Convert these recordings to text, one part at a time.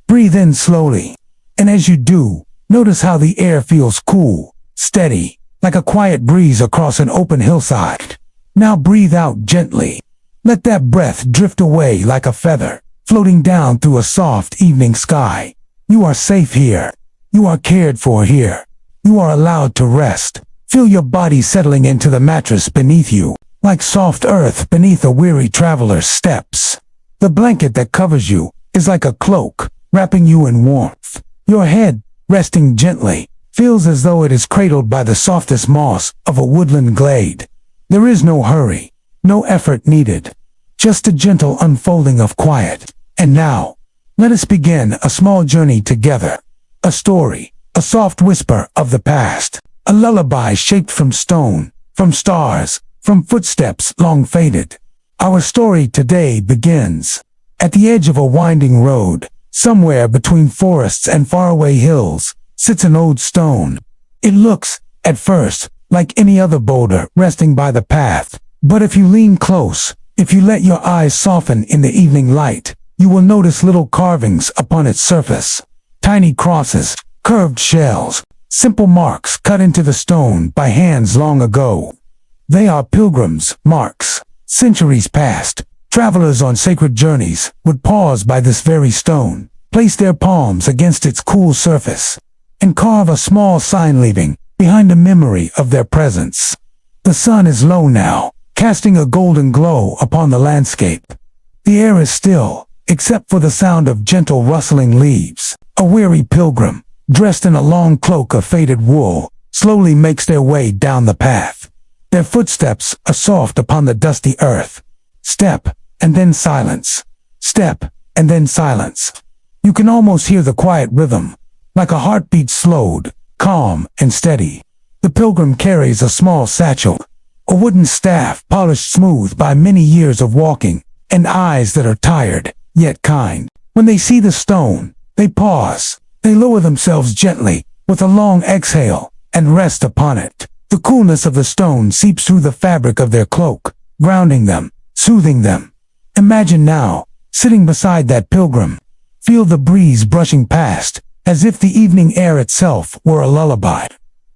Breathe in slowly, and as you do, notice how the air feels cool, steady, like a quiet breeze across an open hillside. Now breathe out gently. Let that breath drift away like a feather, floating down through a soft evening sky. You are safe here. You are cared for here. You are allowed to rest. Feel your body settling into the mattress beneath you, like soft earth beneath a weary traveler's steps. The blanket that covers you is like a cloak, wrapping you in warmth. Your head, resting gently, feels as though it is cradled by the softest moss of a woodland glade. There is no hurry, no effort needed, just a gentle unfolding of quiet. And now, let us begin a small journey together. A story, a soft whisper of the past, a lullaby shaped from stone, from stars, from footsteps long faded. Our story today begins at the edge of a winding road. Somewhere between forests and faraway hills sits an old stone. It looks, at first, like any other boulder resting by the path. But if you lean close, if you let your eyes soften in the evening light, you will notice little carvings upon its surface. Tiny crosses, curved shells, simple marks cut into the stone by hands long ago. They are pilgrims' marks. Centuries past, travelers on sacred journeys would pause by this very stone, place their palms against its cool surface, and carve a small sign leaving behind a memory of their presence. The sun is low now, casting a golden glow upon the landscape. The air is still, except for the sound of gentle rustling leaves. A weary pilgrim, dressed in a long cloak of faded wool, slowly makes their way down the path. Their footsteps are soft upon the dusty earth. Step, and then silence. Step, and then silence. You can almost hear the quiet rhythm, like a heartbeat slowed, calm and steady. The pilgrim carries a small satchel, a wooden staff polished smooth by many years of walking, and eyes that are tired, yet kind. When they see the stone, they pause. They lower themselves gently, with a long exhale, and rest upon it. The coolness of the stone seeps through the fabric of their cloak, grounding them, soothing them. Imagine now, sitting beside that pilgrim. Feel the breeze brushing past, as if the evening air itself were a lullaby.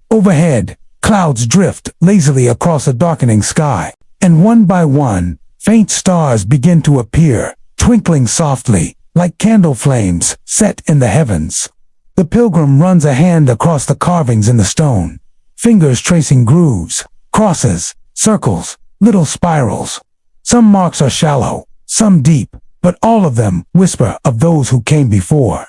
Overhead, clouds drift lazily across a darkening sky, and one by one, faint stars begin to appear, twinkling softly, like candle flames set in the heavens. The pilgrim runs a hand across the carvings in the stone, fingers tracing grooves, crosses, circles, little spirals. Some marks are shallow, some deep, but all of them whisper of those who came before.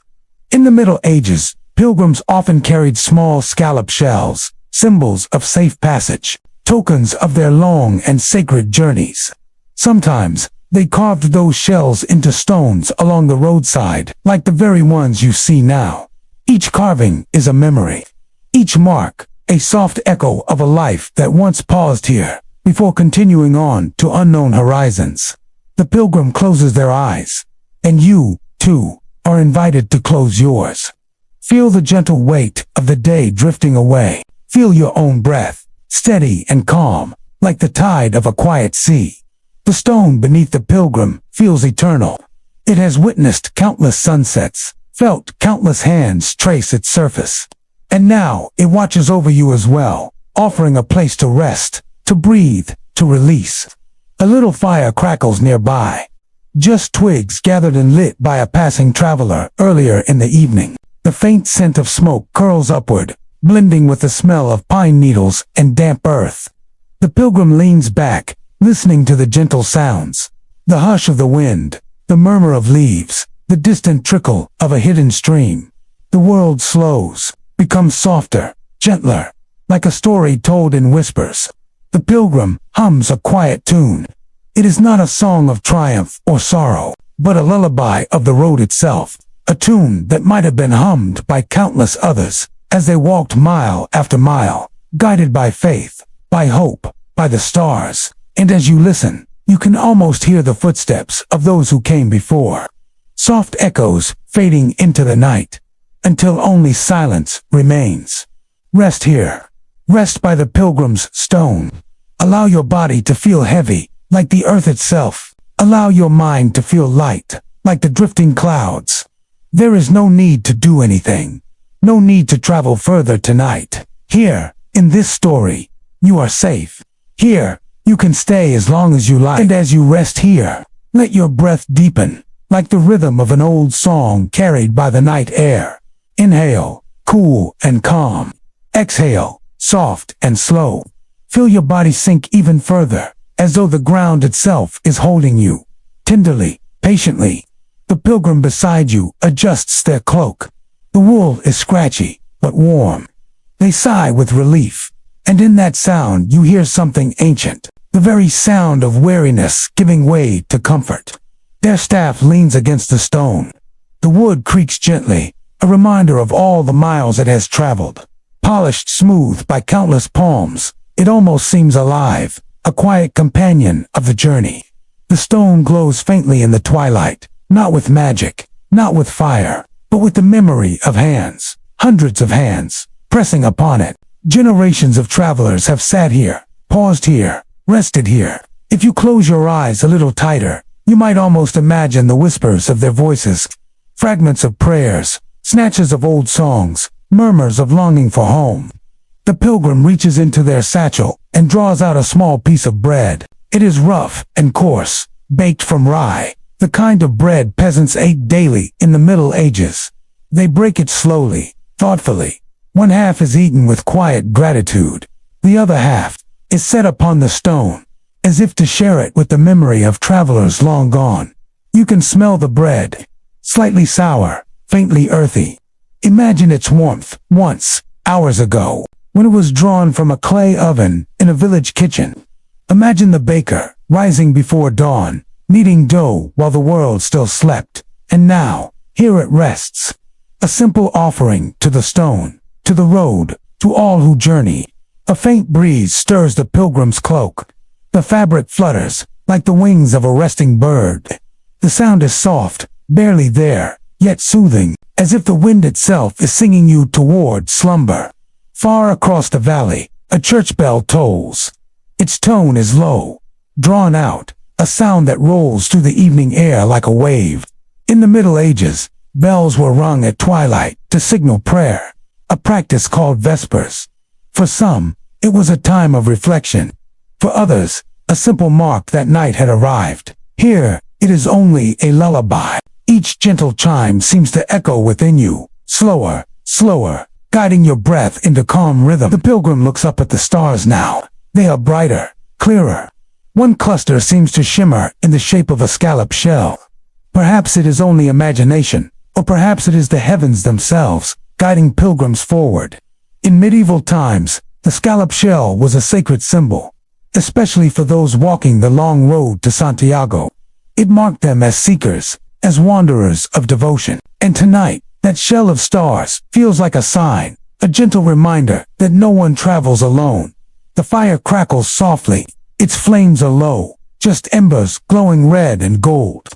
In the Middle Ages, pilgrims often carried small scallop shells, symbols of safe passage, tokens of their long and sacred journeys. Sometimes, they carved those shells into stones along the roadside, like the very ones you see now. Each carving is a memory. Each mark, a soft echo of a life that once paused here, before continuing on to unknown horizons. The pilgrim closes their eyes, and you, too, are invited to close yours. Feel the gentle weight of the day drifting away. Feel your own breath, steady and calm, like the tide of a quiet sea. The stone beneath the pilgrim feels eternal. It has witnessed countless sunsets, felt countless hands trace its surface. And now it watches over you as well, offering a place to rest, to breathe, to release. A little fire crackles nearby. Just twigs gathered and lit by a passing traveler earlier in the evening. The faint scent of smoke curls upward, blending with the smell of pine needles and damp earth. The pilgrim leans back, listening to the gentle sounds. The hush of the wind, the murmur of leaves, the distant trickle of a hidden stream. The world slows, becomes softer, gentler, like a story told in whispers. The pilgrim hums a quiet tune. It is not a song of triumph or sorrow, but a lullaby of the road itself, a tune that might have been hummed by countless others as they walked mile after mile, guided by faith, by hope, by the stars. And as you listen, you can almost hear the footsteps of those who came before. Soft echoes fading into the night, until only silence remains. Rest here. Rest by the pilgrim's stone. Allow your body to feel heavy, like the earth itself. Allow your mind to feel light, like the drifting clouds. There is no need to do anything. No need to travel further tonight. Here, in this story, you are safe. Here, you can stay as long as you like. And as you rest here, let your breath deepen, like the rhythm of an old song carried by the night air. Inhale, cool and calm. Exhale, soft and slow. Feel your body sink even further, as though the ground itself is holding you. Tenderly, patiently, the pilgrim beside you adjusts their cloak. The wool is scratchy, but warm. They sigh with relief, and in that sound you hear something ancient, the very sound of weariness giving way to comfort. Their staff leans against the stone. The wood creaks gently, a reminder of all the miles it has traveled. Polished smooth by countless palms, it almost seems alive, a quiet companion of the journey. The stone glows faintly in the twilight, not with magic, not with fire, but with the memory of hands, hundreds of hands, pressing upon it. Generations of travelers have sat here, paused here, rested here. If you close your eyes a little tighter, you might almost imagine the whispers of their voices, fragments of prayers, snatches of old songs, murmurs of longing for home. The pilgrim reaches into their satchel and draws out a small piece of bread. It is rough and coarse, baked from rye, the kind of bread peasants ate daily in the Middle Ages. They break it slowly, thoughtfully. One half is eaten with quiet gratitude. The other half is set upon the stone, as if to share it with the memory of travelers long gone. You can smell the bread, slightly sour, faintly earthy. Imagine its warmth, once, hours ago, when it was drawn from a clay oven in a village kitchen. Imagine the baker, rising before dawn, kneading dough while the world still slept. And now, here it rests. A simple offering to the stone, to the road, to all who journey. A faint breeze stirs the pilgrim's cloak. The fabric flutters, like the wings of a resting bird. The sound is soft, barely there, yet soothing, as if the wind itself is singing you toward slumber. Far across the valley, a church bell tolls. Its tone is low, drawn out, a sound that rolls through the evening air like a wave. In the Middle Ages, bells were rung at twilight to signal prayer, a practice called vespers. For some, it was a time of reflection. For others, a simple mark that night had arrived. Here, it is only a lullaby. Each gentle chime seems to echo within you, slower, slower, guiding your breath into calm rhythm. The pilgrim looks up at the stars now. They are brighter, clearer. One cluster seems to shimmer in the shape of a scallop shell. Perhaps it is only imagination, or perhaps it is the heavens themselves, guiding pilgrims forward. In medieval times, the scallop shell was a sacred symbol, especially for those walking the long road to Santiago. It marked them as seekers, as wanderers of devotion. And tonight, that shell of stars feels like a sign, a gentle reminder that no one travels alone. The fire crackles softly. Its flames are low, just embers glowing red and gold.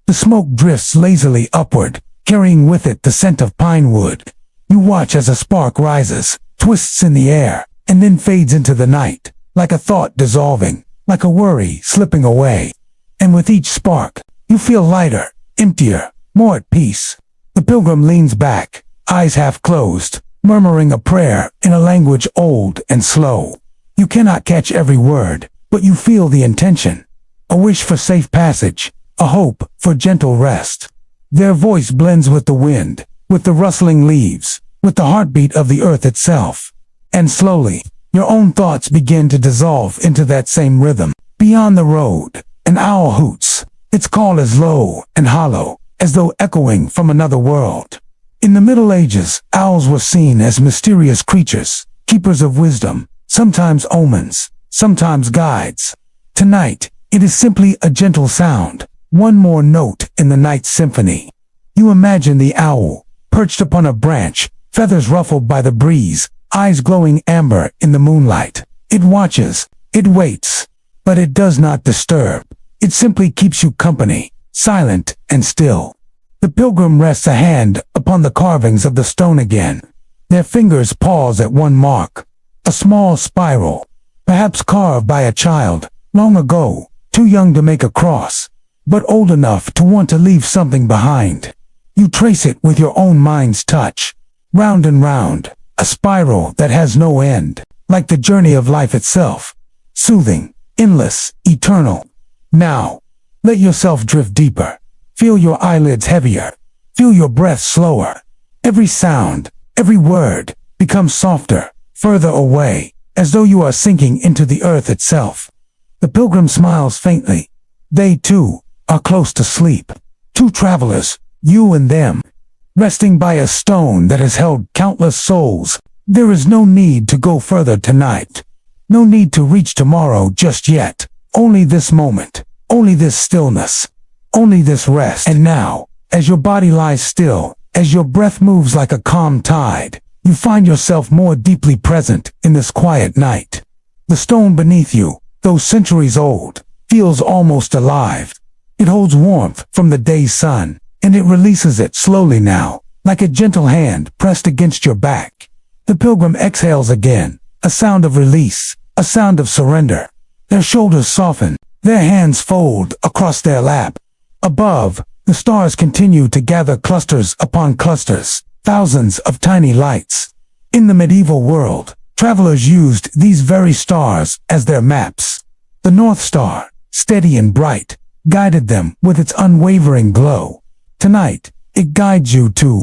The smoke drifts lazily upward, carrying with it the scent of pine wood. You watch as a spark rises, twists in the air, and then fades into the night, like a thought dissolving, like a worry slipping away. And with each spark, you feel lighter, emptier, more at peace. The pilgrim leans back, eyes half closed, murmuring a prayer in a language old and slow. You cannot catch every word, but you feel the intention. A wish for safe passage, a hope for gentle rest. Their voice blends with the wind, with the rustling leaves, with the heartbeat of the earth itself. And slowly, your own thoughts begin to dissolve into that same rhythm. Beyond the road, an owl hoots. Its call is low and hollow, as though echoing from another world. In the Middle Ages, owls were seen as mysterious creatures, keepers of wisdom, sometimes omens, sometimes guides. Tonight, it is simply a gentle sound, one more note in the night's symphony. You imagine the owl, perched upon a branch, feathers ruffled by the breeze, eyes glowing amber in the moonlight. It watches, it waits, but it does not disturb. It simply keeps you company, silent and still. The pilgrim rests a hand upon the carvings of the stone again. Their fingers pause at one mark, a small spiral, perhaps carved by a child, long ago, too young to make a cross, but old enough to want to leave something behind. You trace it with your own mind's touch. Round and round, a spiral that has no end, like the journey of life itself. Soothing, endless, eternal. Now, let yourself drift deeper. Feel your eyelids heavier. Feel your breath slower. Every sound, every word, becomes softer, further away, as though you are sinking into the earth itself. The pilgrim smiles faintly. They, too, are close to sleep. Two travelers, you and them, resting by a stone that has held countless souls. There is no need to go further tonight. No need to reach tomorrow just yet. Only this moment. Only this stillness. Only this rest. And now, as your body lies still, as your breath moves like a calm tide, you find yourself more deeply present in this quiet night. The stone beneath you, though centuries old, feels almost alive. It holds warmth from the day's sun, and it releases it slowly now, like a gentle hand pressed against your back. The pilgrim exhales again, a sound of release, a sound of surrender. Their shoulders soften, their hands fold across their lap. Above, the stars continue to gather clusters upon clusters, thousands of tiny lights. In the medieval world, travelers used these very stars as their maps. The North Star, steady and bright, guided them with its unwavering glow. Tonight, it guides you to,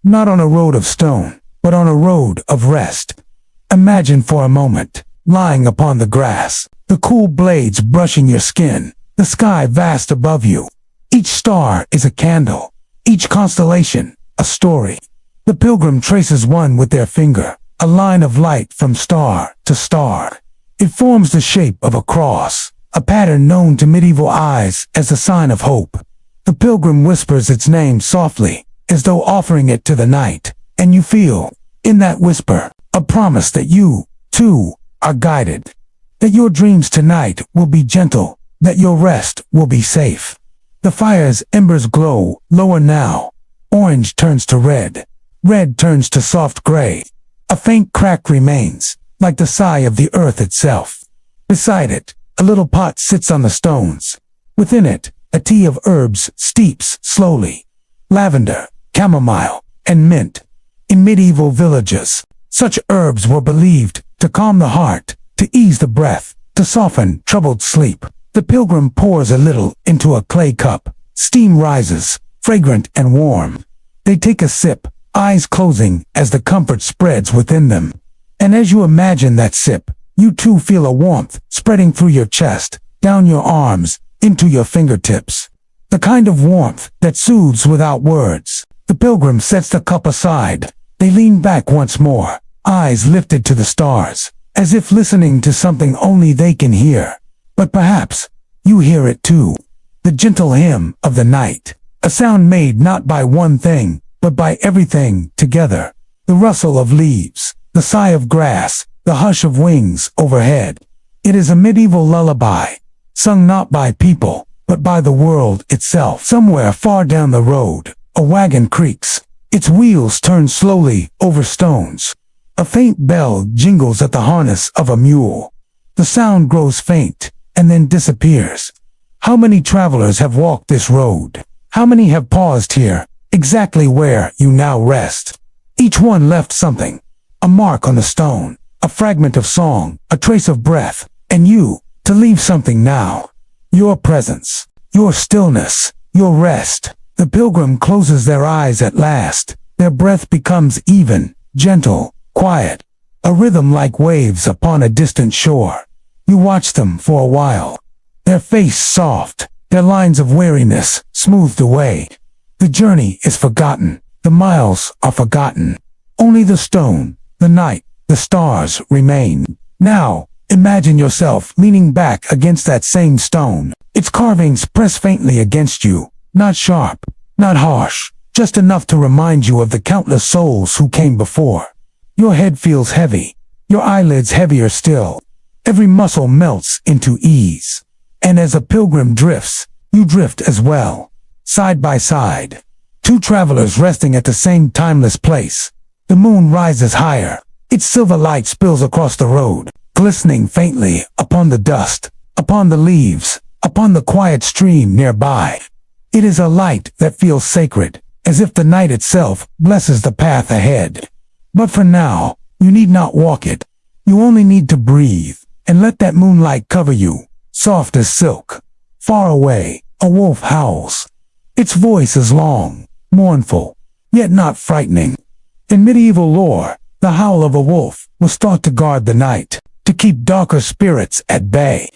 not on a road of stone, but on a road of rest. Imagine for a moment, lying upon the grass, the cool blades brushing your skin, the sky vast above you. Each star is a candle, each constellation, a story. The pilgrim traces one with their finger, a line of light from star to star. It forms the shape of a cross, a pattern known to medieval eyes as a sign of hope. The pilgrim whispers its name softly, as though offering it to the night, and you feel, in that whisper, a promise that you, too, are guided. That your dreams tonight will be gentle, that your rest will be safe. The fire's embers glow, lower now. Orange turns to red. Red turns to soft gray. A faint crack remains, like the sigh of the earth itself. Beside it, a little pot sits on the stones. Within it, a tea of herbs steeps slowly. Lavender, chamomile, and mint. In medieval villages, such herbs were believed to calm the heart, to ease the breath, to soften troubled sleep. The pilgrim pours a little into a clay cup. Steam rises, fragrant and warm. They take a sip, eyes closing as the comfort spreads within them. And as you imagine that sip, you too feel a warmth spreading through your chest, down your arms, into your fingertips. The kind of warmth that soothes without words. The pilgrim sets the cup aside. They lean back once more, eyes lifted to the stars, as if listening to something only they can hear. But perhaps you hear it too. The gentle hymn of the night. A sound made not by one thing, but by everything together. The rustle of leaves, the sigh of grass, the hush of wings overhead. It is a medieval lullaby, sung not by people, but by the world itself. Somewhere far down the road, a wagon creaks. Its wheels turn slowly over stones. A faint bell jingles at the harness of a mule. The sound grows faint, and then disappears. How many travelers have walked this road? How many have paused here, exactly where you now rest? Each one left something. A mark on the stone, a fragment of song, a trace of breath, and you, to leave something now. Your presence, your stillness, your rest. The pilgrim closes their eyes at last. Their breath becomes even, gentle, quiet. A rhythm like waves upon a distant shore. You watch them for a while. Their face soft, their lines of weariness smoothed away. The journey is forgotten. The miles are forgotten. Only the stone, the night, the stars remain. Now, imagine yourself leaning back against that same stone. Its carvings press faintly against you, not sharp, not harsh, just enough to remind you of the countless souls who came before. Your head feels heavy, your eyelids heavier still. Every muscle melts into ease. And as a pilgrim drifts, you drift as well, side by side. Two travelers resting at the same timeless place. The moon rises higher. Its silver light spills across the road, glistening faintly upon the dust, upon the leaves, upon the quiet stream nearby. It is a light that feels sacred, as if the night itself blesses the path ahead. But for now, you need not walk it. You only need to breathe, and let that moonlight cover you, soft as silk. Far away, a wolf howls. Its voice is long, mournful, yet not frightening. In medieval lore, the howl of a wolf was thought to guard the night, to keep darker spirits at bay.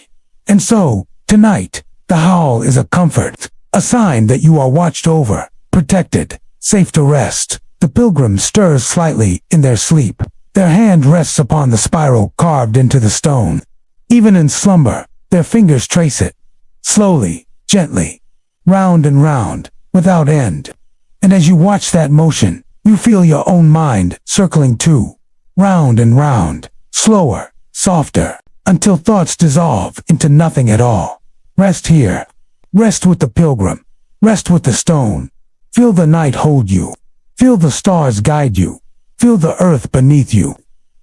And so, tonight, the howl is a comfort, a sign that you are watched over, protected, safe to rest. The pilgrim stirs slightly in their sleep. Their hand rests upon the spiral carved into the stone. Even in slumber, their fingers trace it. Slowly, gently, round and round, without end. And as you watch that motion, you feel your own mind circling too. Round and round, slower, softer, until thoughts dissolve into nothing at all. Rest here. Rest with the pilgrim. Rest with the stone. Feel the night hold you. Feel the stars guide you. Feel the earth beneath you.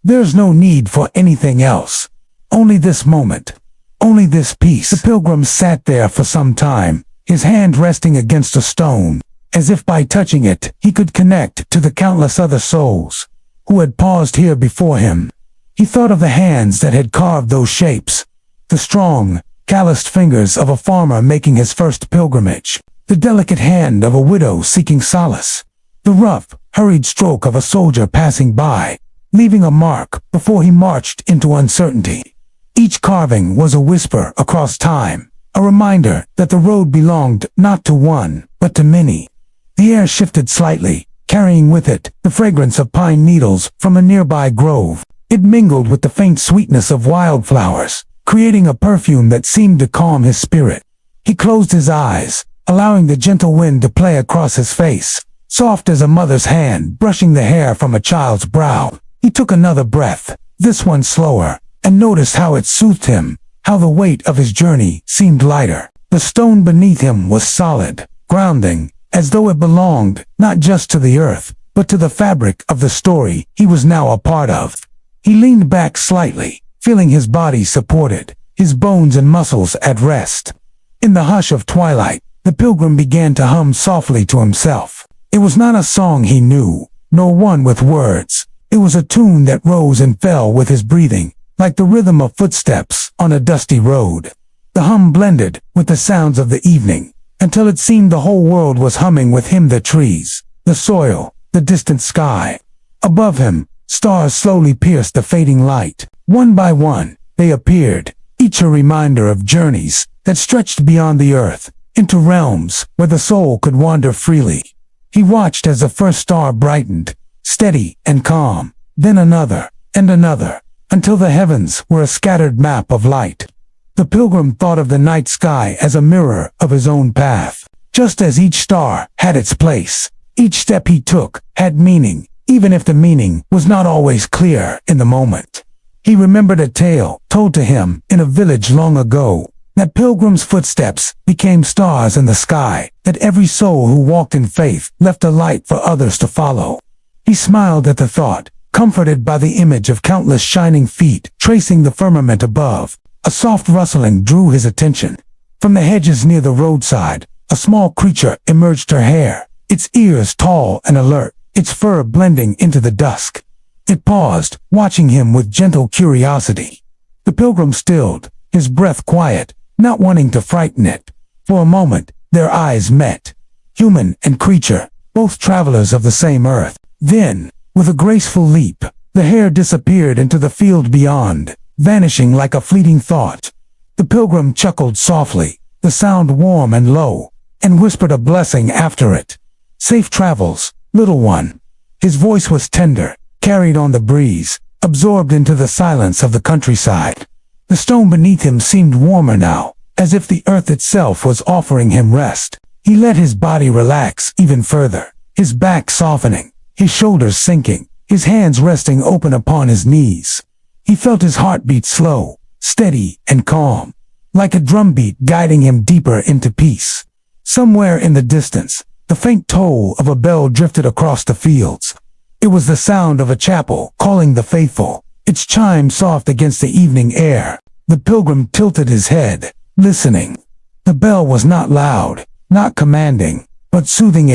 There's no need for anything else. Only this moment. Only this peace. The pilgrim sat there for some time, his hand resting against a stone, as if by touching it he could connect to the countless other souls who had paused here before him. He thought of the hands that had carved those shapes, the strong, calloused fingers of a farmer making his first pilgrimage, the delicate hand of a widow seeking solace, the rough, hurried stroke of a soldier passing by, leaving a mark before he marched into uncertainty. Each carving was a whisper across time, a reminder that the road belonged not to one, but to many. The air shifted slightly, carrying with it the fragrance of pine needles from a nearby grove. It mingled with the faint sweetness of wildflowers, creating a perfume that seemed to calm his spirit. He closed his eyes, allowing the gentle wind to play across his face, soft as a mother's hand brushing the hair from a child's brow. He took another breath, this one slower, and noticed how it soothed him, how the weight of his journey seemed lighter. The stone beneath him was solid, grounding, as though it belonged not just to the earth, but to the fabric of the story he was now a part of. He leaned back slightly, feeling his body supported, his bones and muscles at rest. In the hush of twilight, the pilgrim began to hum softly to himself. It was not a song he knew, nor one with words. It was a tune that rose and fell with his breathing, like the rhythm of footsteps on a dusty road. The hum blended with the sounds of the evening, until it seemed the whole world was humming with him, the trees, the soil, the distant sky. Above him, stars slowly pierced the fading light. One by one, they appeared, each a reminder of journeys that stretched beyond the earth, into realms where the soul could wander freely. He watched as the first star brightened, steady and calm, then another, and another, until the heavens were a scattered map of light. The pilgrim thought of the night sky as a mirror of his own path. Just as each star had its place, each step he took had meaning, even if the meaning was not always clear in the moment. He remembered a tale told to him in a village long ago, that pilgrims' footsteps became stars in the sky, that every soul who walked in faith left a light for others to follow. He smiled at the thought, comforted by the image of countless shining feet tracing the firmament above. A soft rustling drew his attention. From the hedges near the roadside, a small creature emerged, her hair, its ears tall and alert, its fur blending into the dusk. It paused, watching him with gentle curiosity. The pilgrim stilled, his breath quiet, not wanting to frighten it. For a moment, their eyes met. Human and creature, both travelers of the same earth. Then, with a graceful leap, the hare disappeared into the field beyond, vanishing like a fleeting thought. The pilgrim chuckled softly, the sound warm and low, and whispered a blessing after it. "Safe travels, little one." His voice was tender, carried on the breeze, absorbed into the silence of the countryside. The stone beneath him seemed warmer now, as if the earth itself was offering him rest. He let his body relax even further, his back softening, his shoulders sinking, his hands resting open upon his knees. He felt his heartbeat slow, steady and calm, like a drumbeat guiding him deeper into peace. Somewhere in the distance, the faint toll of a bell drifted across the fields. It was the sound of a chapel calling the faithful, its chime soft against the evening air. The pilgrim tilted his head, listening. The bell was not loud, not commanding, but soothing.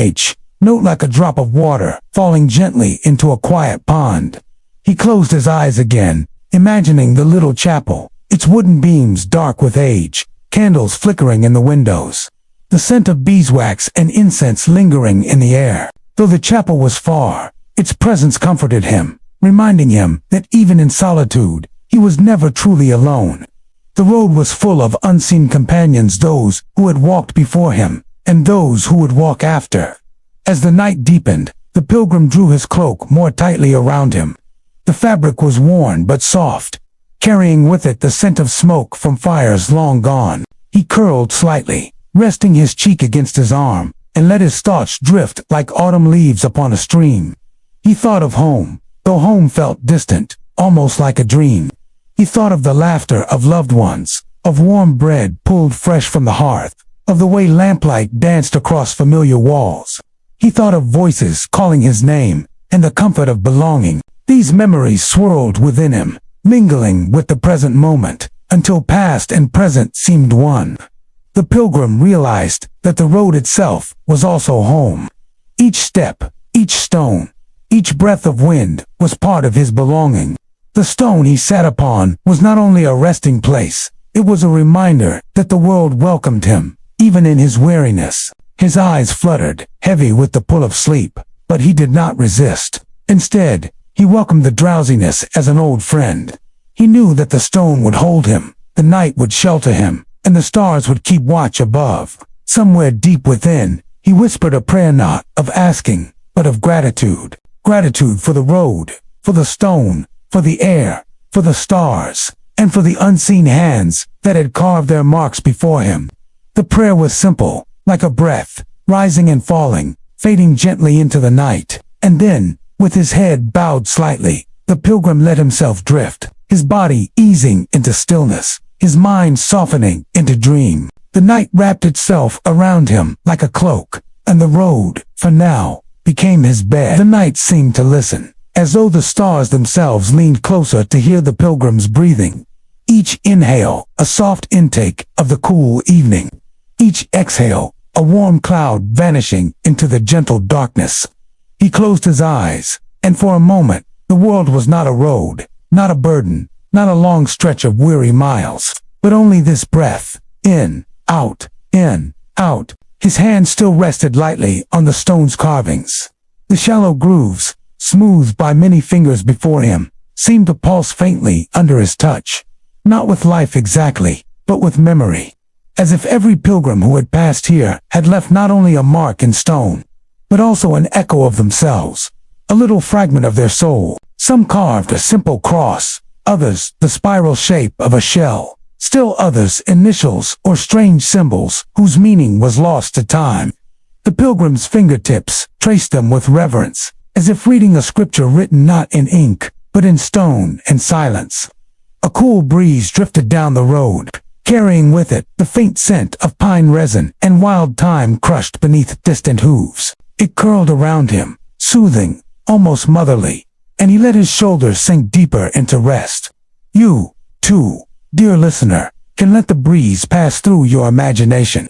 note like a drop of water falling gently into a quiet pond. He closed his eyes again, imagining the little chapel, its wooden beams dark with age, candles flickering in the windows, the scent of beeswax and incense lingering in the air. Though the chapel was far, its presence comforted him, reminding him that even in solitude, he was never truly alone. The road was full of unseen companions, those who had walked before him, and those who would walk after. As the night deepened, the pilgrim drew his cloak more tightly around him. The fabric was worn but soft, carrying with it the scent of smoke from fires long gone. He curled slightly, resting his cheek against his arm, and let his thoughts drift like autumn leaves upon a stream. He thought of home, though home felt distant, almost like a dream. He thought of the laughter of loved ones, of warm bread pulled fresh from the hearth, of the way lamplight danced across familiar walls. He thought of voices calling his name, and the comfort of belonging. These memories swirled within him, mingling with the present moment, until past and present seemed one. The pilgrim realized that the road itself was also home. Each step, each stone, each breath of wind was part of his belonging. The stone he sat upon was not only a resting place, it was a reminder that the world welcomed him, even in his weariness. His eyes fluttered, heavy with the pull of sleep, but he did not resist. Instead, he welcomed the drowsiness as an old friend. He knew that the stone would hold him, the night would shelter him, and the stars would keep watch above. Somewhere deep within, he whispered a prayer not of asking, but of gratitude. Gratitude for the road, for the stone, for the air, for the stars, and for the unseen hands that had carved their marks before him. The prayer was simple, like a breath, rising and falling, fading gently into the night. And then, with his head bowed slightly, the pilgrim let himself drift, his body easing into stillness, his mind softening into dream. The night wrapped itself around him like a cloak, and the road, for now, became his bed. The night seemed to listen, as though the stars themselves leaned closer to hear the pilgrim's breathing. Each inhale, a soft intake of the cool evening. Each exhale, a warm cloud vanishing into the gentle darkness. He closed his eyes, and for a moment, the world was not a road, not a burden, not a long stretch of weary miles, but only this breath, in, out, in, out. His hand still rested lightly on the stone's carvings. The shallow grooves, smoothed by many fingers before him, seemed to pulse faintly under his touch. Not with life exactly, but with memory. As if every pilgrim who had passed here had left not only a mark in stone, but also an echo of themselves, a little fragment of their soul. Some carved a simple cross, others the spiral shape of a shell, still others initials or strange symbols whose meaning was lost to time. The pilgrim's fingertips traced them with reverence, as if reading a scripture written not in ink, but in stone and silence. A cool breeze drifted down the road, carrying with it the faint scent of pine resin and wild thyme crushed beneath distant hooves. It curled around him, soothing, almost motherly, and he let his shoulders sink deeper into rest. You, too, dear listener, can let the breeze pass through your imagination.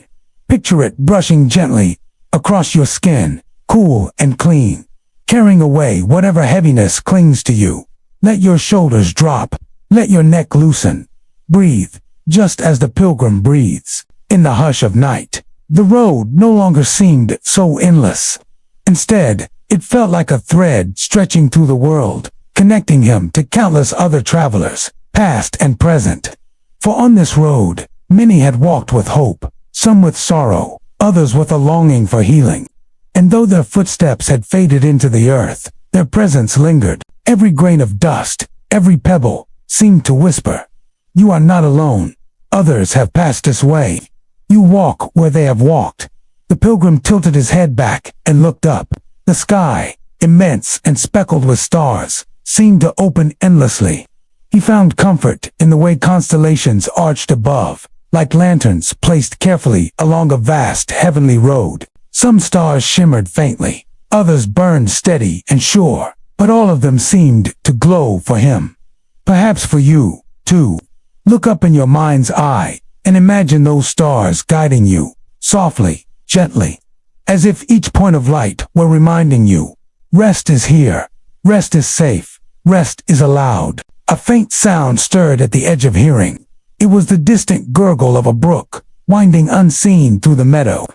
Picture it brushing gently across your skin, cool and clean, carrying away whatever heaviness clings to you. Let your shoulders drop, let your neck loosen. Breathe, just as the pilgrim breathes. In the hush of night, the road no longer seemed so endless. Instead, it felt like a thread stretching through the world, connecting him to countless other travelers, past and present. For on this road, many had walked with hope, some with sorrow, others with a longing for healing. And though their footsteps had faded into the earth, their presence lingered. Every grain of dust, every pebble, seemed to whisper, "You are not alone. Others have passed this way. You walk where they have walked." The pilgrim tilted his head back and looked up. The sky, immense and speckled with stars, seemed to open endlessly. He found comfort in the way constellations arched above, like lanterns placed carefully along a vast heavenly road. Some stars shimmered faintly, others burned steady and sure, but all of them seemed to glow for him. Perhaps for you, too. Look up in your mind's eye and imagine those stars guiding you, softly, gently. as if each point of light were reminding you, rest is here, rest is safe, rest is allowed. A faint sound stirred at the edge of hearing. It was the distant gurgle of a brook, winding unseen through the meadow.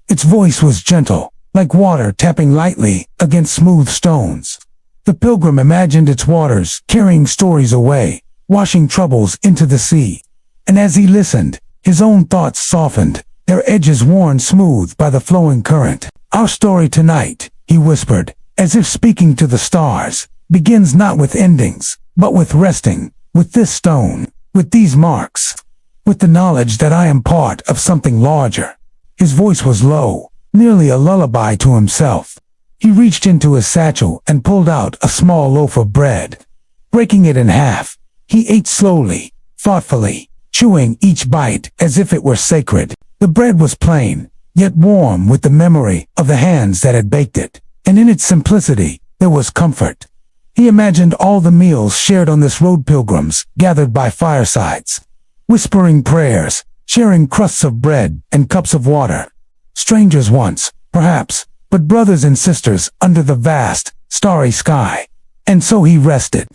Its voice was gentle, like water tapping lightly against smooth stones. The pilgrim imagined its waters carrying stories away, washing troubles into the sea. And as he listened, his own thoughts softened, their edges worn smooth by the flowing current. Our story tonight, he whispered, as if speaking to the stars, begins not with endings, but with resting, with this stone, with these marks, with the knowledge that I am part of something larger. His voice was low, nearly a lullaby to himself. He reached into his satchel and pulled out a small loaf of bread. Breaking it in half, he ate slowly, thoughtfully, chewing each bite as if it were sacred. The bread was plain, yet warm with the memory of the hands that had baked it, and in its simplicity, there was comfort. He imagined all the meals shared on this road, pilgrims gathered by firesides, whispering prayers, sharing crusts of bread and cups of water. Strangers once, perhaps, but brothers and sisters under the vast, starry sky. And so he rested.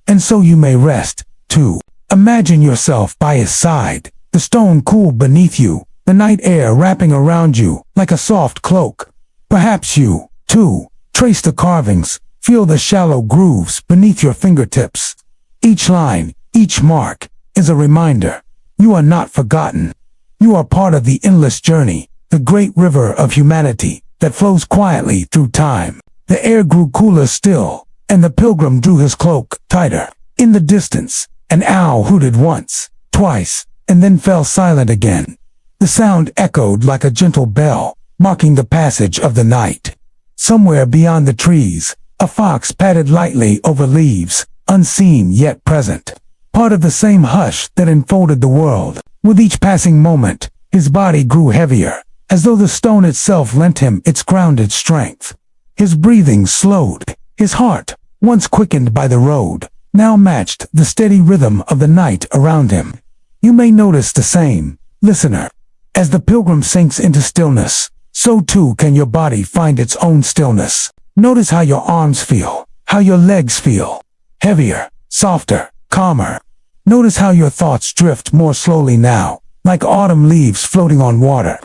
And so you may rest, too. Imagine yourself by his side, the stone cool beneath you, the night air wrapping around you like a soft cloak. Perhaps you, too, trace the carvings, feel the shallow grooves beneath your fingertips. Each line, each mark, is a reminder. You are not forgotten. You are part of the endless journey, the great river of humanity that flows quietly through time. The air grew cooler still, and the pilgrim drew his cloak tighter. In the distance, an owl hooted once, twice, and then fell silent again. The sound echoed like a gentle bell, marking the passage of the night. Somewhere beyond the trees, a fox padded lightly over leaves, unseen yet present. Part of the same hush that enfolded the world. With each passing moment, his body grew heavier, as though the stone itself lent him its grounded strength. His breathing slowed. His heart, once quickened by the road, now matched the steady rhythm of the night around him. You may notice the same, listener. As the pilgrim sinks into stillness, so too can your body find its own stillness. Notice how your arms feel, how your legs feel. Heavier, softer, calmer. Notice how your thoughts drift more slowly now, like autumn leaves floating on water.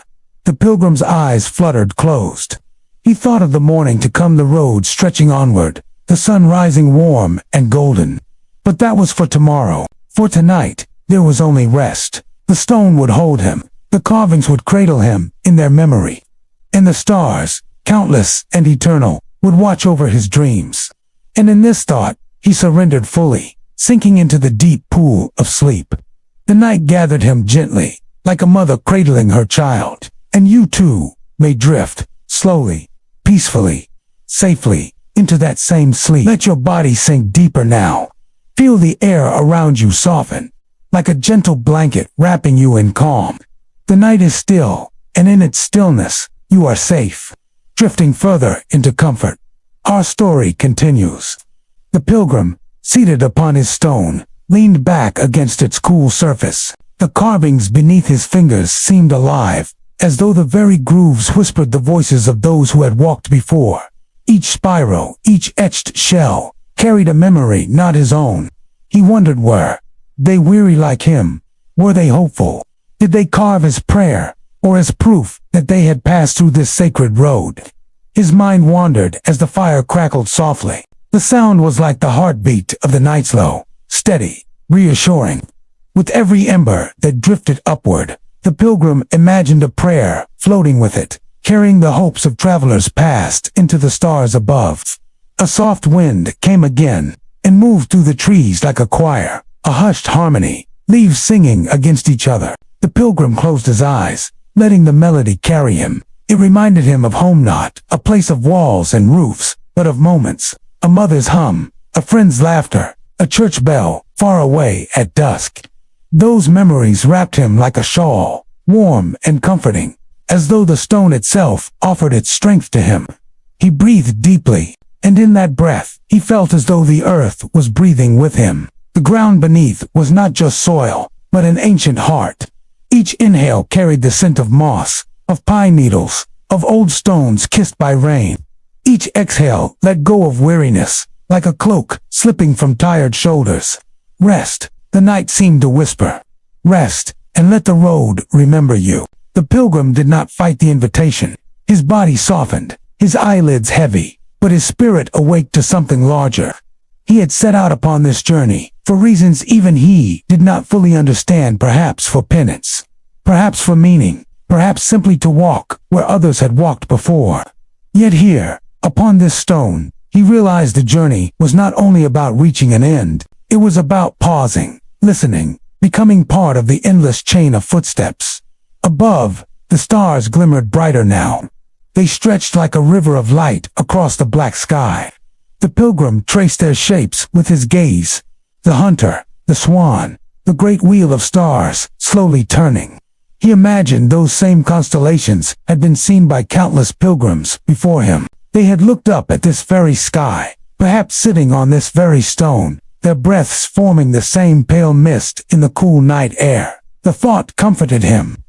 The pilgrim's eyes fluttered closed. He thought of the morning to come, the road stretching onward, the sun rising warm and golden. But that was for tomorrow. For tonight, there was only rest. The stone would hold him. The carvings would cradle him in their memory. And the stars, countless and eternal, would watch over his dreams. And in this thought, he surrendered fully, sinking into the deep pool of sleep. The night gathered him gently, like a mother cradling her child. And you too may drift, slowly, peacefully, safely, into that same sleep. Let your body sink deeper now. Feel the air around you soften, like a gentle blanket wrapping you in calm. The night is still, and in its stillness, you are safe, drifting further into comfort. Our story continues. The pilgrim, seated upon his stone, leaned back against its cool surface. The carvings beneath his fingers seemed alive, as though the very grooves whispered the voices of those who had walked before. Each spiral, each etched shell, carried a memory not his own. He wondered, were they weary like him? Were they hopeful? Did they carve as prayer, or as proof that they had passed through this sacred road? His mind wandered as the fire crackled softly. The sound was like the heartbeat of the night, slow, steady, reassuring. With every ember that drifted upward, the pilgrim imagined a prayer floating with it, carrying the hopes of travelers past into the stars above. A soft wind came again, and moved through the trees like a choir, a hushed harmony, leaves singing against each other. The pilgrim closed his eyes, letting the melody carry him. It reminded him of home, not a place of walls and roofs, but of moments. A mother's hum, a friend's laughter, a church bell, far away at dusk. Those memories wrapped him like a shawl, warm and comforting, as though the stone itself offered its strength to him. He breathed deeply, and in that breath, he felt as though the earth was breathing with him. The ground beneath was not just soil, but an ancient heart. Each inhale carried the scent of moss, of pine needles, of old stones kissed by rain. Each exhale let go of weariness, like a cloak slipping from tired shoulders. Rest, the night seemed to whisper. Rest, and let the road remember you. The pilgrim did not fight the invitation. His body softened, his eyelids heavy, but his spirit awake to something larger. He had set out upon this journey, for reasons even he did not fully understand, perhaps for penance, perhaps for meaning, perhaps simply to walk where others had walked before. Yet here, upon this stone, he realized the journey was not only about reaching an end, it was about pausing, listening, becoming part of the endless chain of footsteps. Above, the stars glimmered brighter now. They stretched like a river of light across the black sky. The pilgrim traced their shapes with his gaze. The hunter, the swan, the great wheel of stars, slowly turning. He imagined those same constellations had been seen by countless pilgrims before him. They had looked up at this very sky, perhaps sitting on this very stone, their breaths forming the same pale mist in the cool night air. The thought comforted him.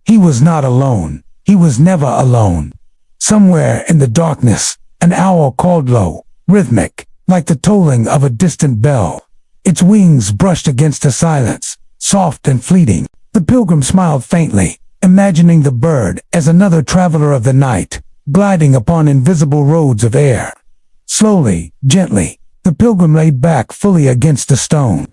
He was not alone. He was never alone. Somewhere in the darkness, an owl called low, rhythmic, like the tolling of a distant bell. Its wings brushed against the silence, soft and fleeting. The pilgrim smiled faintly, imagining the bird as another traveler of the night, gliding upon invisible roads of air. Slowly, gently, the pilgrim laid back fully against the stone.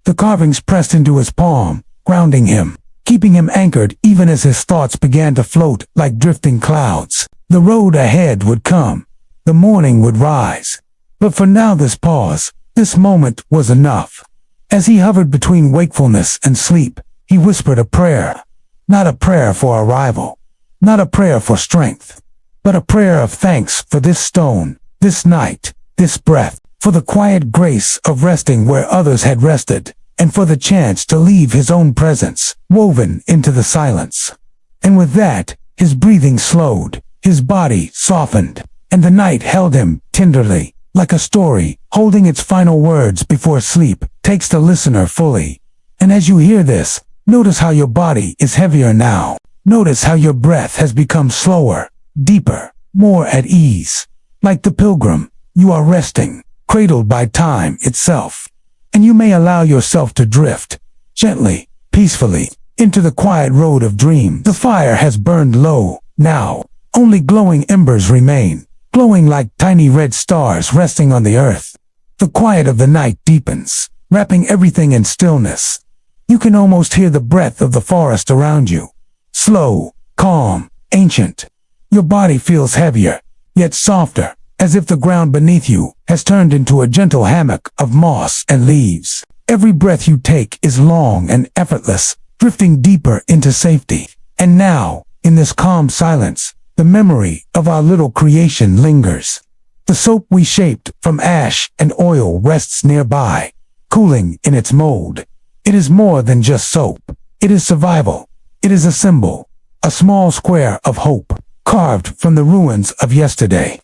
The carvings pressed into his palm, grounding him, keeping him anchored even as his thoughts began to float like drifting clouds. The road ahead would come. The morning would rise. But for now this pause, this moment was enough. As he hovered between wakefulness and sleep, he whispered a prayer. Not a prayer for arrival, not a prayer for strength, but a prayer of thanks for this stone, this night, this breath, for the quiet grace of resting where others had rested, and for the chance to leave his own presence, woven into the silence. And with that, his breathing slowed, his body softened, and the night held him tenderly, like a story, holding its final words before sleep takes the listener fully. And as you hear this, notice how your body is heavier now. Notice how your breath has become slower, deeper, more at ease. Like the pilgrim, you are resting, cradled by time itself. And you may allow yourself to drift, gently, peacefully, into the quiet road of dreams. The fire has burned low, now. Only glowing embers remain, glowing like tiny red stars resting on the earth. The quiet of the night deepens, wrapping everything in stillness. You can almost hear the breath of the forest around you. Slow, calm, ancient. Your body feels heavier, yet softer, as if the ground beneath you has turned into a gentle hammock of moss and leaves. Every breath you take is long and effortless, drifting deeper into safety. And now, in this calm silence, the memory of our little creation lingers. The soap we shaped from ash and oil rests nearby, cooling in its mold. It is more than just soap. It is survival. It is a symbol, a small square of hope, carved from the ruins of yesterday.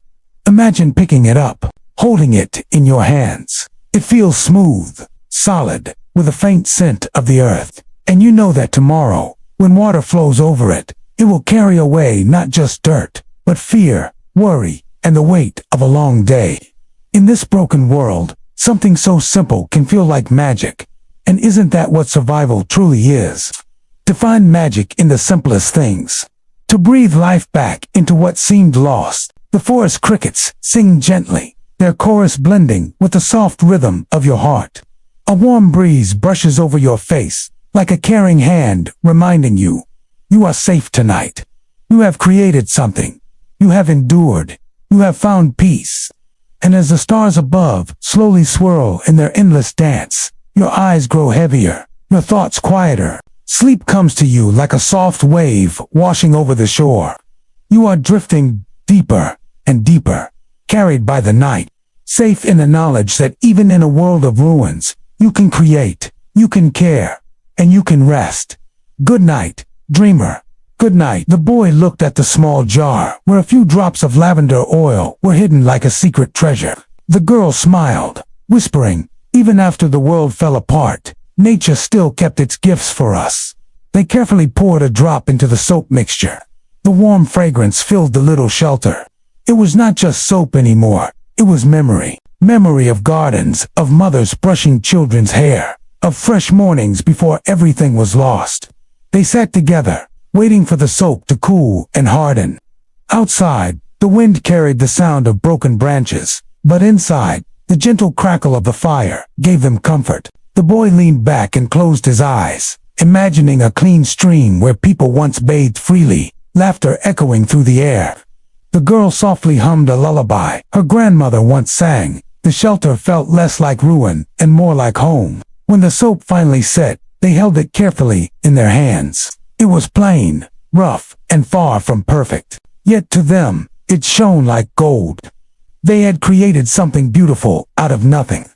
Imagine picking it up, holding it in your hands. It feels smooth, solid, with a faint scent of the earth. And you know that tomorrow, when water flows over it, it will carry away not just dirt, but fear, worry, and the weight of a long day. In this broken world, something so simple can feel like magic. And isn't that what survival truly is? To find magic in the simplest things. To breathe life back into what seemed lost. The forest crickets sing gently, their chorus blending with the soft rhythm of your heart. A warm breeze brushes over your face, like a caring hand reminding you, you are safe tonight. You have created something. You have endured. You have found peace. And as the stars above slowly swirl in their endless dance, your eyes grow heavier, your thoughts quieter. Sleep comes to you like a soft wave washing over the shore. You are drifting deeper and deeper, carried by the night, safe in the knowledge that even in a world of ruins, you can create, you can care, and you can rest. Good night, dreamer. Good night. The boy looked at the small jar where a few drops of lavender oil were hidden like a secret treasure. The girl smiled, whispering, even after the world fell apart, nature still kept its gifts for us. They carefully poured a drop into the soap mixture. The warm fragrance filled the little shelter. It was not just soap anymore. It was memory. Memory of gardens, of mothers brushing children's hair, of fresh mornings before everything was lost. They sat together, waiting for the soap to cool and harden. Outside, the wind carried the sound of broken branches, but inside, the gentle crackle of the fire gave them comfort. The boy leaned back and closed his eyes, imagining a clean stream where people once bathed freely, laughter echoing through the air. The girl softly hummed a lullaby her grandmother once sang. The shelter felt less like ruin and more like home. When the soap finally set, they held it carefully in their hands. It was plain, rough, and far from perfect. Yet to them, it shone like gold. They had created something beautiful out of nothing.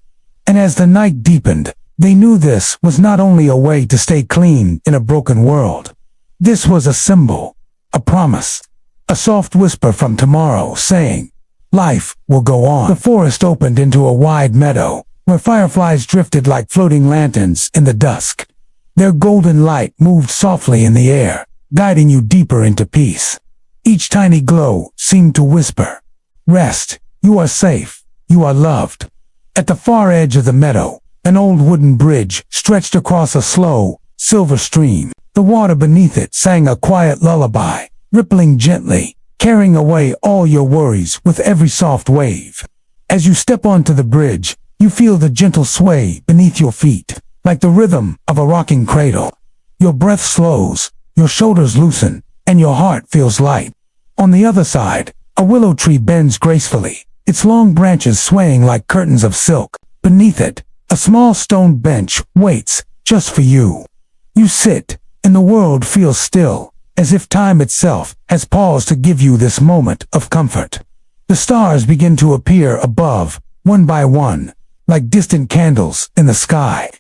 And as the night deepened, they knew this was not only a way to stay clean in a broken world. This was a symbol, a promise, a soft whisper from tomorrow saying, life will go on. The forest opened into a wide meadow, where fireflies drifted like floating lanterns in the dusk. Their golden light moved softly in the air, guiding you deeper into peace. Each tiny glow seemed to whisper, rest, you are safe, you are loved. At the far edge of the meadow, an old wooden bridge stretched across a slow, silver stream. The water beneath it sang a quiet lullaby, rippling gently, carrying away all your worries with every soft wave. As you step onto the bridge, you feel the gentle sway beneath your feet, like the rhythm of a rocking cradle. Your breath slows, your shoulders loosen, and your heart feels light. On the other side, a willow tree bends gracefully, its long branches swaying like curtains of silk. Beneath it, a small stone bench waits just for you. You sit, and the world feels still, as if time itself has paused to give you this moment of comfort. The stars begin to appear above, one by one, like distant candles in the sky.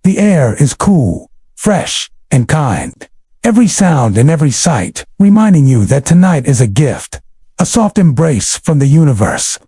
The air is cool, fresh, and kind. Every sound and every sight reminding you that tonight is a gift, a soft embrace from the universe.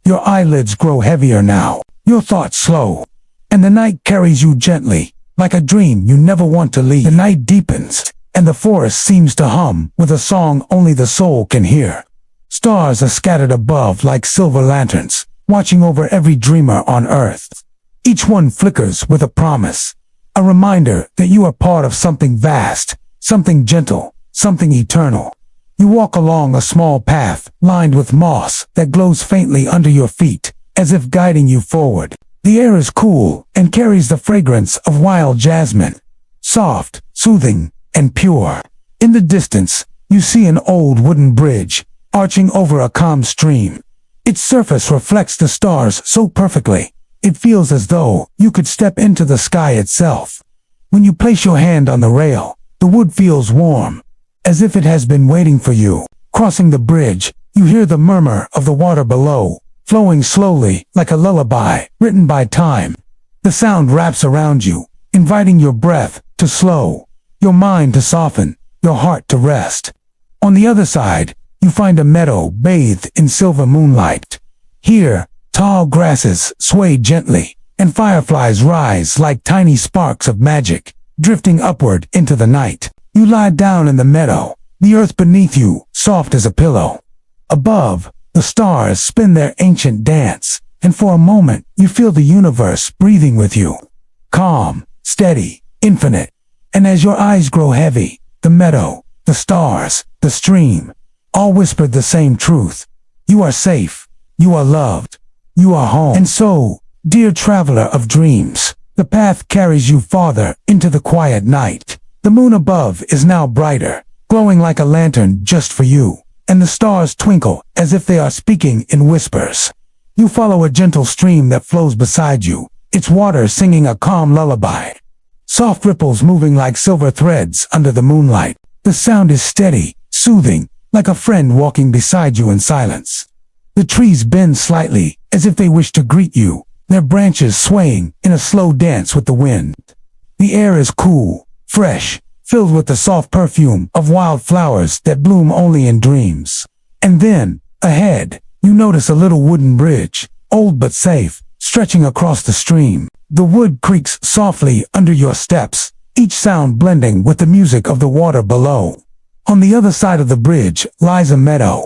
Your eyelids grow heavier now, your thoughts slow, and the night carries you gently, like a dream you never want to leave. The night deepens, and the forest seems to hum with a song only the soul can hear. Stars are scattered above like silver lanterns, watching over every dreamer on earth. Each one flickers with a promise, a reminder that you are part of something vast, something gentle, something eternal. You walk along a small path lined with moss that glows faintly under your feet, as if guiding you forward. The air is cool and carries the fragrance of wild jasmine, soft, soothing, and pure. In the distance, you see an old wooden bridge, arching over a calm stream. Its surface reflects the stars so perfectly, it feels as though you could step into the sky itself. When you place your hand on the rail, the wood feels warm, as if it has been waiting for you. Crossing the bridge, you hear the murmur of the water below, flowing slowly like a lullaby written by time. The sound wraps around you, inviting your breath to slow, your mind to soften, your heart to rest. On the other side, you find a meadow bathed in silver moonlight. Here, tall grasses sway gently, and fireflies rise like tiny sparks of magic, drifting upward into the night. You lie down in the meadow, the earth beneath you soft as a pillow. Above, the stars spin their ancient dance, and for a moment you feel the universe breathing with you. Calm, steady, infinite. And as your eyes grow heavy, the meadow, the stars, the stream, all whispered the same truth. You are safe, you are loved, you are home. And so, dear traveler of dreams, the path carries you farther into the quiet night. The moon above is now brighter, glowing like a lantern just for you, and the stars twinkle as if they are speaking in whispers. You follow a gentle stream that flows beside you, its water singing a calm lullaby. Soft ripples moving like silver threads under the moonlight. The sound is steady, soothing, like a friend walking beside you in silence. The trees bend slightly, as if they wish to greet you, their branches swaying in a slow dance with the wind. The air is cool, fresh, filled with the soft perfume of wild flowers that bloom only in dreams. And then, ahead, you notice a little wooden bridge, old but safe, stretching across the stream. The wood creaks softly under your steps, each sound blending with the music of the water below. On the other side of the bridge lies a meadow.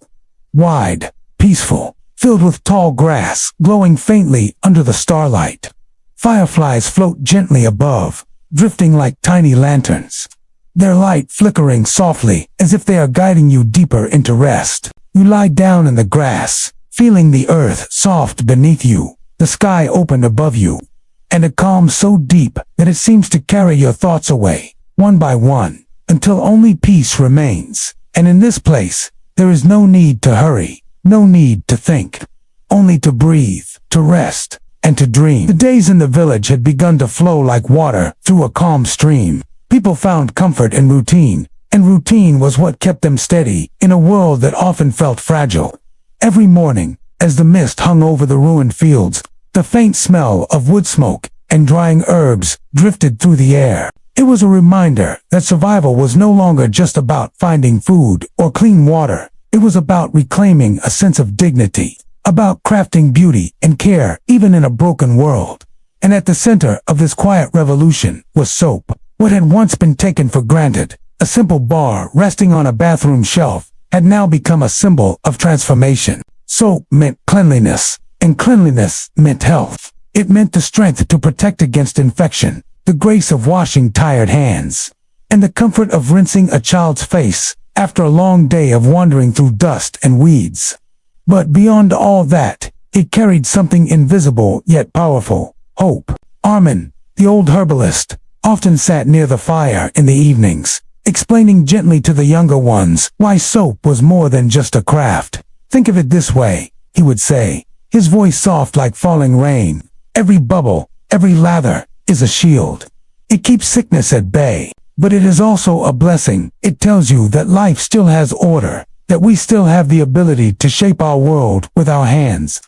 Wide, peaceful, filled with tall grass, glowing faintly under the starlight. Fireflies float gently above, drifting like tiny lanterns. Their light flickering softly, as if they are guiding you deeper into rest. You lie down in the grass, feeling the earth soft beneath you, the sky open above you, and a calm so deep that it seems to carry your thoughts away, one by one, until only peace remains. And in this place, there is no need to hurry, no need to think, only to breathe, to rest, and to dream. The days in the village had begun to flow like water through a calm stream. People found comfort in routine, and routine was what kept them steady in a world that often felt fragile. Every morning, as the mist hung over the ruined fields, the faint smell of wood smoke and drying herbs drifted through the air. It was a reminder that survival was no longer just about finding food or clean water. It was about reclaiming a sense of dignity, about crafting beauty and care even in a broken world. And at the center of this quiet revolution was soap. What had once been taken for granted, a simple bar resting on a bathroom shelf, had now become a symbol of transformation. Soap meant cleanliness, and cleanliness meant health. It meant the strength to protect against infection, the grace of washing tired hands, and the comfort of rinsing a child's face after a long day of wandering through dust and weeds. But beyond all that, it carried something invisible yet powerful: hope. Armin, the old herbalist, often sat near the fire in the evenings, explaining gently to the younger ones why soap was more than just a craft. "Think of it this way," he would say, his voice soft like falling rain. "Every bubble, every lather, is a shield. It keeps sickness at bay, but it is also a blessing. It tells you that life still has order, that we still have the ability to shape our world with our hands."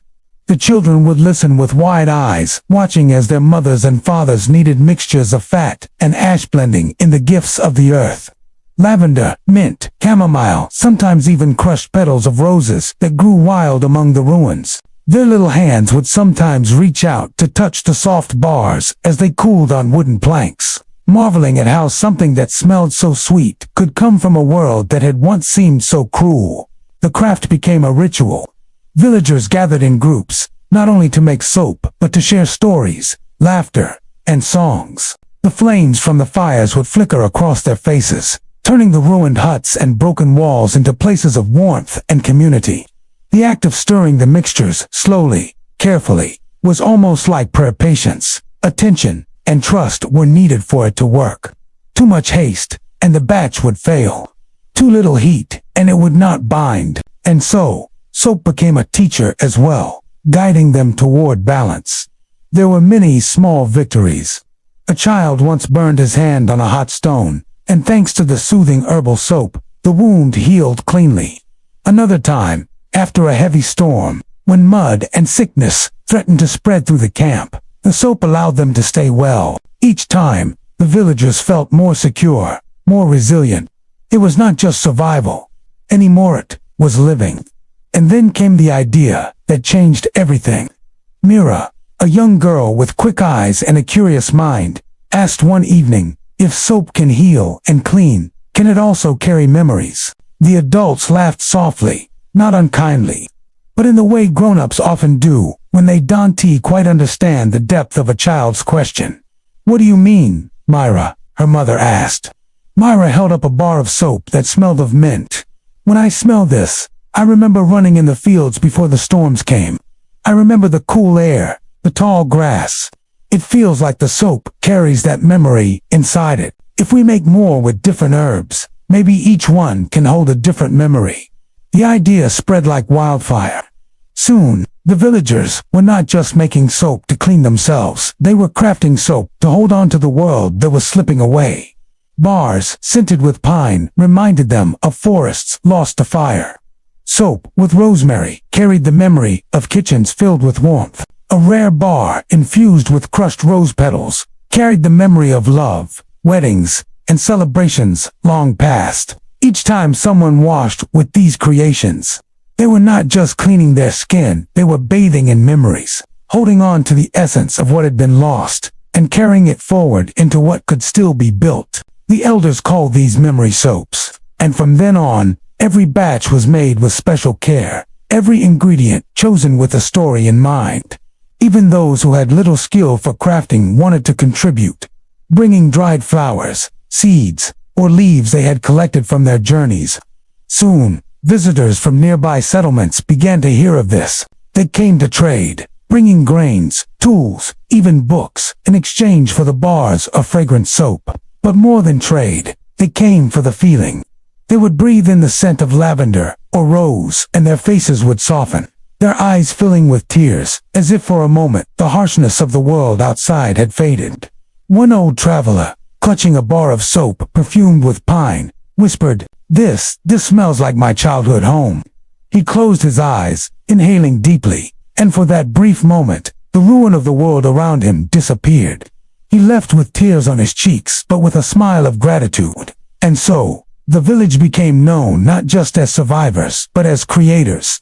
The children would listen with wide eyes, watching as their mothers and fathers kneaded mixtures of fat and ash blending in the gifts of the earth. Lavender, mint, chamomile, sometimes even crushed petals of roses that grew wild among the ruins. Their little hands would sometimes reach out to touch the soft bars as they cooled on wooden planks, marveling at how something that smelled so sweet could come from a world that had once seemed so cruel. The craft became a ritual. Villagers gathered in groups, not only to make soap, but to share stories, laughter, and songs. The flames from the fires would flicker across their faces, turning the ruined huts and broken walls into places of warmth and community. The act of stirring the mixtures slowly, carefully, was almost like prayer. Patience, attention, and trust were needed for it to work. Too much haste, and the batch would fail. Too little heat, and it would not bind. And so, soap became a teacher as well, guiding them toward balance. There were many small victories. A child once burned his hand on a hot stone, and thanks to the soothing herbal soap, the wound healed cleanly. Another time, after a heavy storm, when mud and sickness threatened to spread through the camp, the soap allowed them to stay well. Each time, the villagers felt more secure, more resilient. It was not just survival anymore, it was living. And then came the idea that changed everything. Mira, a young girl with quick eyes and a curious mind, asked one evening, if soap can heal and clean, can it also carry memories? The adults laughed softly, not unkindly, but in the way grown-ups often do when they don't quite understand the depth of a child's question. "What do you mean, Myra?" her mother asked. Myra held up a bar of soap that smelled of mint. "When I smell this, I remember running in the fields before the storms came. I remember the cool air, the tall grass. It feels like the soap carries that memory inside it. If we make more with different herbs, maybe each one can hold a different memory." The idea spread like wildfire. Soon, the villagers were not just making soap to clean themselves, they were crafting soap to hold on to the world that was slipping away. Bars, scented with pine, reminded them of forests lost to fire. Soap, with rosemary, carried the memory of kitchens filled with warmth. A rare bar, infused with crushed rose petals, carried the memory of love, weddings, and celebrations long past. Each time someone washed with these creations, they were not just cleaning their skin, they were bathing in memories, holding on to the essence of what had been lost, and carrying it forward into what could still be built. The elders called these memory soaps. And from then on, every batch was made with special care, every ingredient chosen with a story in mind. Even those who had little skill for crafting wanted to contribute, bringing dried flowers, seeds, or leaves they had collected from their journeys. Soon, visitors from nearby settlements began to hear of this. They came to trade, bringing grains, tools, even books, in exchange for the bars of fragrant soap. But more than trade, they came for the feeling. They would breathe in the scent of lavender or rose, and their faces would soften, their eyes filling with tears, as if for a moment the harshness of the world outside had faded. One old traveler, clutching a bar of soap perfumed with pine, whispered, This smells like my childhood home." He closed his eyes, inhaling deeply, and for that brief moment, the ruin of the world around him disappeared. He left with tears on his cheeks, but with a smile of gratitude. And so, the village became known not just as survivors, but as creators.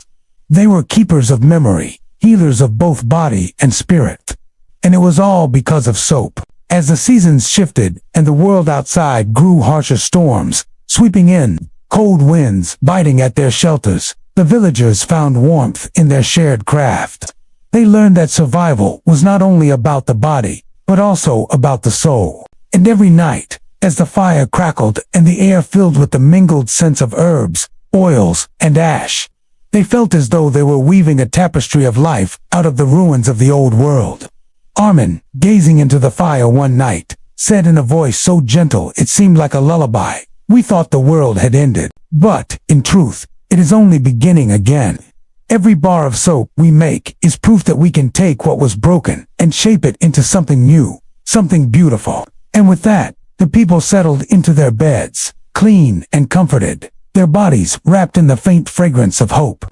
They were keepers of memory, healers of both body and spirit. And it was all because of soap. As the seasons shifted and the world outside grew harsher storms, sweeping in, cold winds biting at their shelters, the villagers found warmth in their shared craft. They learned that survival was not only about the body, but also about the soul. And every night, as the fire crackled and the air filled with the mingled scents of herbs, oils, and ash, they felt as though they were weaving a tapestry of life out of the ruins of the old world. Armin, gazing into the fire one night, said in a voice so gentle it seemed like a lullaby, "We thought the world had ended, but, in truth, it is only beginning again. Every bar of soap we make is proof that we can take what was broken and shape it into something new, something beautiful." And with that, the people settled into their beds, clean and comforted, their bodies wrapped in the faint fragrance of hope.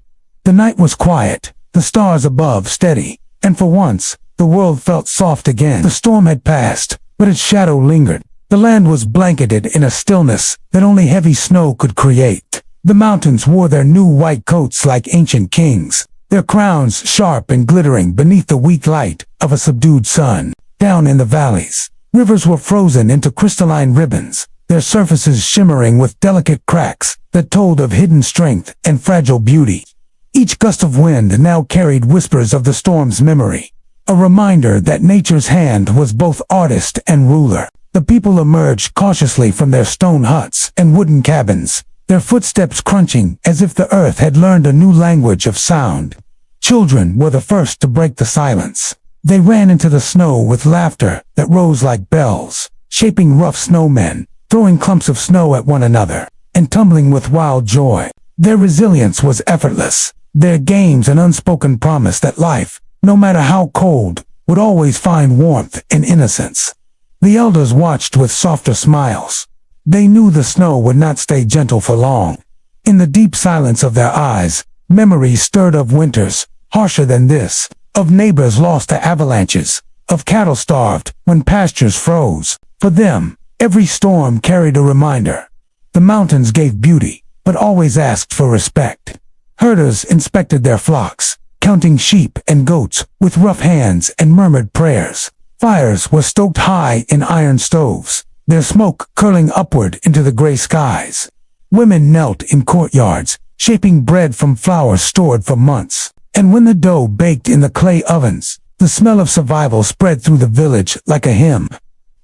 The night was quiet, the stars above steady, and for once, the world felt soft again. The storm had passed, but its shadow lingered. The land was blanketed in a stillness that only heavy snow could create. The mountains wore their new white coats like ancient kings, their crowns sharp and glittering beneath the weak light of a subdued sun. Down in the valleys, rivers were frozen into crystalline ribbons, their surfaces shimmering with delicate cracks that told of hidden strength and fragile beauty. Each gust of wind now carried whispers of the storm's memory, a reminder that nature's hand was both artist and ruler. The people emerged cautiously from their stone huts and wooden cabins, their footsteps crunching as if the earth had learned a new language of sound. Children were the first to break the silence. They ran into the snow with laughter that rose like bells, shaping rough snowmen, throwing clumps of snow at one another, and tumbling with wild joy. Their resilience was effortless, their games an unspoken promise that life, no matter how cold, would always find warmth and innocence. The elders watched with softer smiles. They knew the snow would not stay gentle for long. In the deep silence of their eyes, memories stirred of winters, harsher than this, of neighbors lost to avalanches, of cattle starved when pastures froze. For them, every storm carried a reminder. The mountains gave beauty, but always asked for respect. Herders inspected their flocks, counting sheep and goats with rough hands and murmured prayers. Fires were stoked high in iron stoves, their smoke curling upward into the gray skies. Women knelt in courtyards, shaping bread from flour stored for months. And when the dough baked in the clay ovens, the smell of survival spread through the village like a hymn.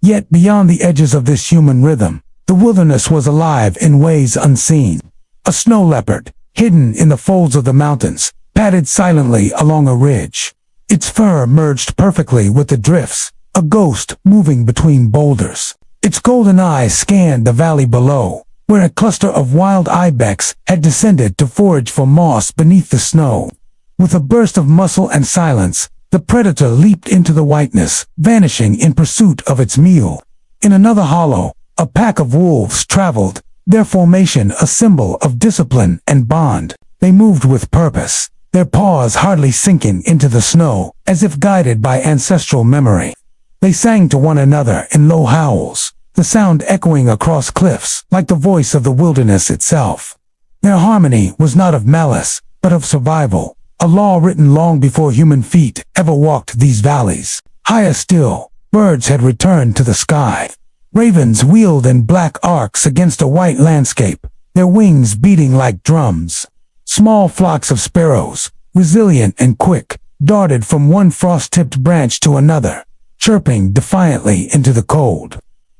Yet beyond the edges of this human rhythm, the wilderness was alive in ways unseen. A snow leopard, hidden in the folds of the mountains, padded silently along a ridge. Its fur merged perfectly with the drifts, a ghost moving between boulders. Its golden eyes scanned the valley below, where a cluster of wild ibex had descended to forage for moss beneath the snow. With a burst of muscle and silence, the predator leaped into the whiteness, vanishing in pursuit of its meal. In another hollow, a pack of wolves traveled, their formation a symbol of discipline and bond. They moved with purpose, their paws hardly sinking into the snow, as if guided by ancestral memory. They sang to one another in low howls, the sound echoing across cliffs like the voice of the wilderness itself. Their harmony was not of malice, but of survival, a law written long before human feet ever walked these valleys. Higher still, birds had returned to the sky. Ravens wheeled in black arcs against a white landscape, their wings beating like drums. Small flocks of sparrows, resilient and quick, darted from one frost-tipped branch to another, chirping defiantly into the cold.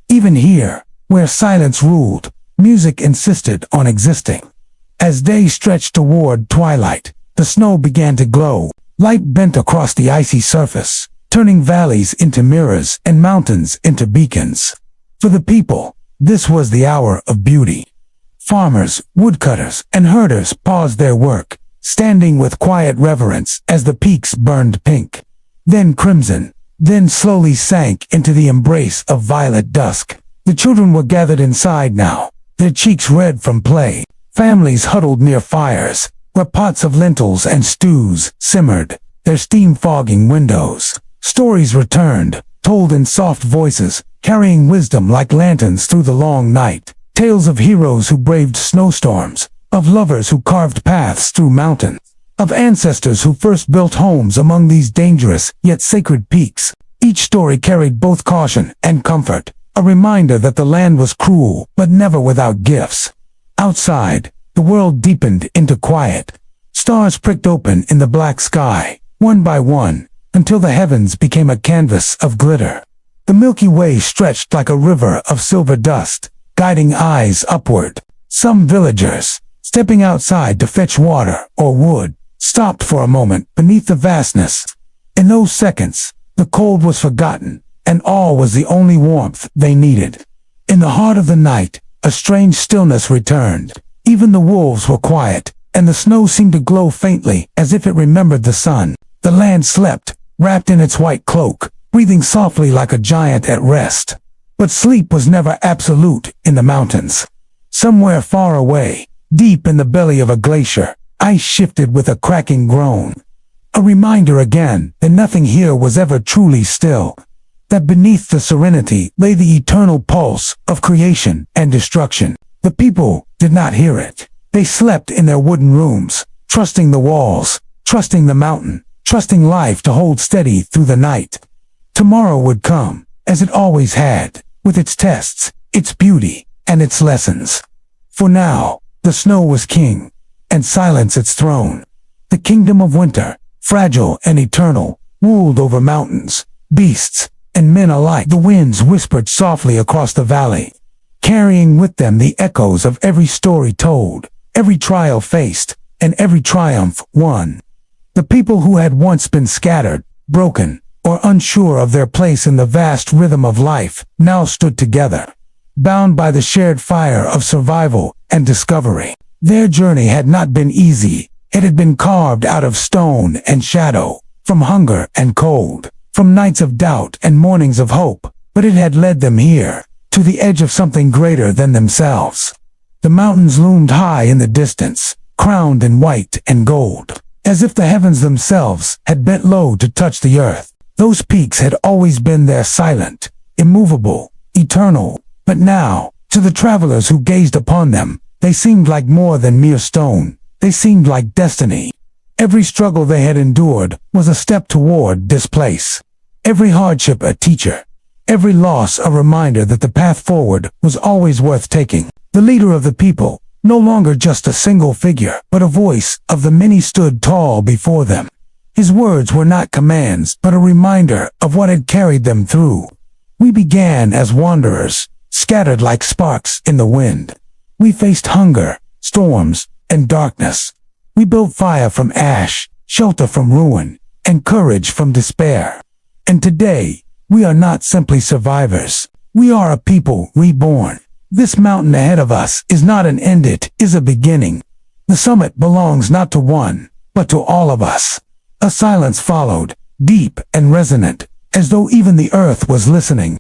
Even here, where silence ruled, music insisted on existing. As day stretched toward twilight, the snow began to glow. Light bent across the icy surface, turning valleys into mirrors and mountains into beacons. For the people, this was the hour of beauty. Farmers, woodcutters, and herders paused their work, standing with quiet reverence as the peaks burned pink, then crimson, then slowly sank into the embrace of violet dusk. The children were gathered inside now, their cheeks red from play. Families huddled near fires, where pots of lentils and stews simmered, their steam fogging windows. Stories returned, told in soft voices, carrying wisdom like lanterns through the long night. Tales of heroes who braved snowstorms, of lovers who carved paths through mountains, of ancestors who first built homes among these dangerous yet sacred peaks. Each story carried both caution and comfort, a reminder that the land was cruel but never without gifts. Outside, the world deepened into quiet. Stars pricked open in the black sky, one by one, until the heavens became a canvas of glitter. The Milky Way stretched like a river of silver dust, guiding eyes upward. Some villagers, stepping outside to fetch water or wood, stopped for a moment beneath the vastness. In those seconds, the cold was forgotten, and awe was the only warmth they needed. In the heart of the night, a strange stillness returned. Even the wolves were quiet, and the snow seemed to glow faintly as if it remembered the sun. The land slept, wrapped in its white cloak, breathing softly like a giant at rest. But sleep was never absolute in the mountains. Somewhere far away, deep in the belly of a glacier, ice shifted with a cracking groan. A reminder again that nothing here was ever truly still. That beneath the serenity lay the eternal pulse of creation and destruction. The people did not hear it. They slept in their wooden rooms, trusting the walls, trusting the mountain, trusting life to hold steady through the night. Tomorrow would come, as it always had, with its tests, its beauty, and its lessons. For now, the snow was king, and silence its throne. The kingdom of winter, fragile and eternal, ruled over mountains, beasts, and men alike. The winds whispered softly across the valley, carrying with them the echoes of every story told, every trial faced, and every triumph won. The people who had once been scattered, broken, or unsure of their place in the vast rhythm of life, now stood together, bound by the shared fire of survival and discovery. Their journey had not been easy. It had been carved out of stone and shadow, from hunger and cold, from nights of doubt and mornings of hope, but it had led them here, to the edge of something greater than themselves. The mountains loomed high in the distance, crowned in white and gold, as if the heavens themselves had bent low to touch the earth. Those peaks had always been there, silent, immovable, eternal, but now, to the travelers who gazed upon them, they seemed like more than mere stone. They seemed like destiny. Every struggle they had endured was a step toward this place. Every hardship a teacher. Every loss a reminder that the path forward was always worth taking. The leader of the people, no longer just a single figure, but a voice of the many, stood tall before them. His words were not commands, but a reminder of what had carried them through. We began as wanderers, scattered like sparks in the wind. We faced hunger, storms, and darkness. We built fire from ash, shelter from ruin, and courage from despair. And today, we are not simply survivors. We are a people reborn. This mountain ahead of us is not an end, it is a beginning. The summit belongs not to one, but to all of us. A silence followed, deep and resonant, as though even the earth was listening.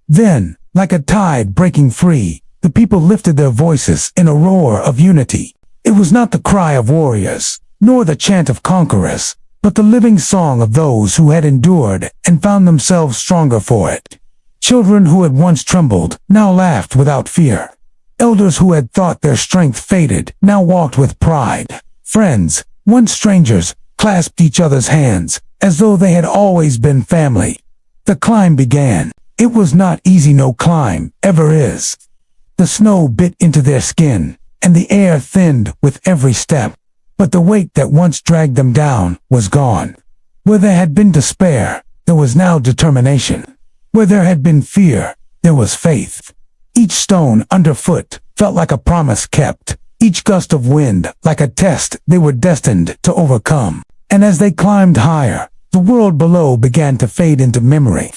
Then, like a tide breaking free, the people lifted their voices in a roar of unity. It was not the cry of warriors, nor the chant of conquerors, but the living song of those who had endured and found themselves stronger for it. Children who had once trembled now laughed without fear. Elders who had thought their strength faded now walked with pride. Friends, once strangers, clasped each other's hands, as though they had always been family. The climb began. It was not easy, no climb ever is. The snow bit into their skin, and the air thinned with every step. But the weight that once dragged them down was gone. Where there had been despair, there was now determination. Where there had been fear, there was faith. Each stone underfoot felt like a promise kept, each gust of wind like a test they were destined to overcome. And as they climbed higher, the world below began to fade into memory.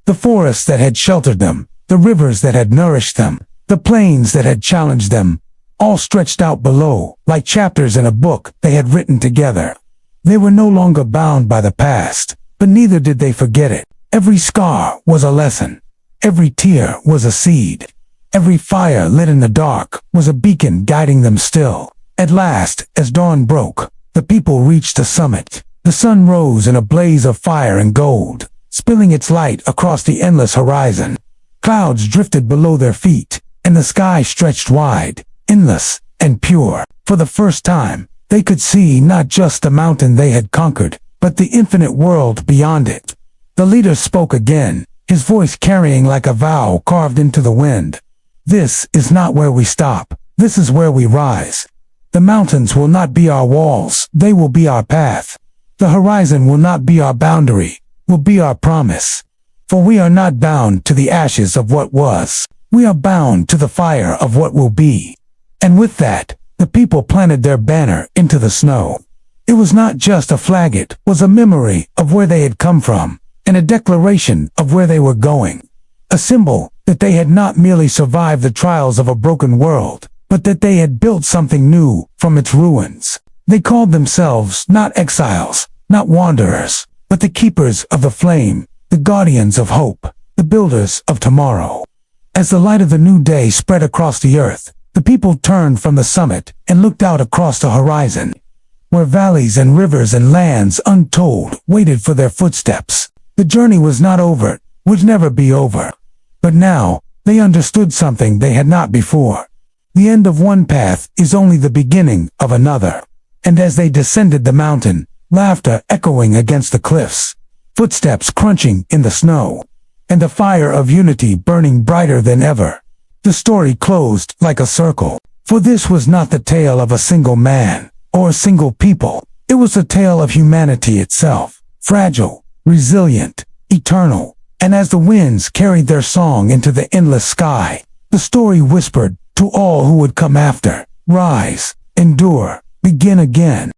The forests that had sheltered them, the rivers that had nourished them, the plains that had challenged them, all stretched out below, like chapters in a book they had written together. They were no longer bound by the past, but neither did they forget it. Every scar was a lesson. Every tear was a seed. Every fire lit in the dark was a beacon guiding them still. At last, as dawn broke, the people reached the summit. The sun rose in a blaze of fire and gold, spilling its light across the endless horizon. Clouds drifted below their feet, and the sky stretched wide, endless and pure. For the first time, they could see not just the mountain they had conquered, but the infinite world beyond it. The leader spoke again, his voice carrying like a vow carved into the wind. This is not where we stop. This is where we rise. The mountains will not be our walls, they will be our path. The horizon will not be our boundary, will be our promise. For we are not bound to the ashes of what was. We are bound to the fire of what will be. And with that, the people planted their banner into the snow. It was not just a flag, it was a memory of where they had come from, and a declaration of where they were going. A symbol that they had not merely survived the trials of a broken world, but that they had built something new from its ruins. They called themselves not exiles, not wanderers, but the keepers of the flame, the guardians of hope, the builders of tomorrow. As the light of the new day spread across the earth, the people turned from the summit and looked out across the horizon, where valleys and rivers and lands untold waited for their footsteps. The journey was not over, would never be over. But now, they understood something they had not before. The end of one path is only the beginning of another. And as they descended the mountain, laughter echoing against the cliffs, footsteps crunching in the snow, and the fire of unity burning brighter than ever, the story closed like a circle. For this was not the tale of a single man, or a single people. It was the tale of humanity itself, fragile, resilient, eternal. And as the winds carried their song into the endless sky, the story whispered to all who would come after, rise, endure, begin again.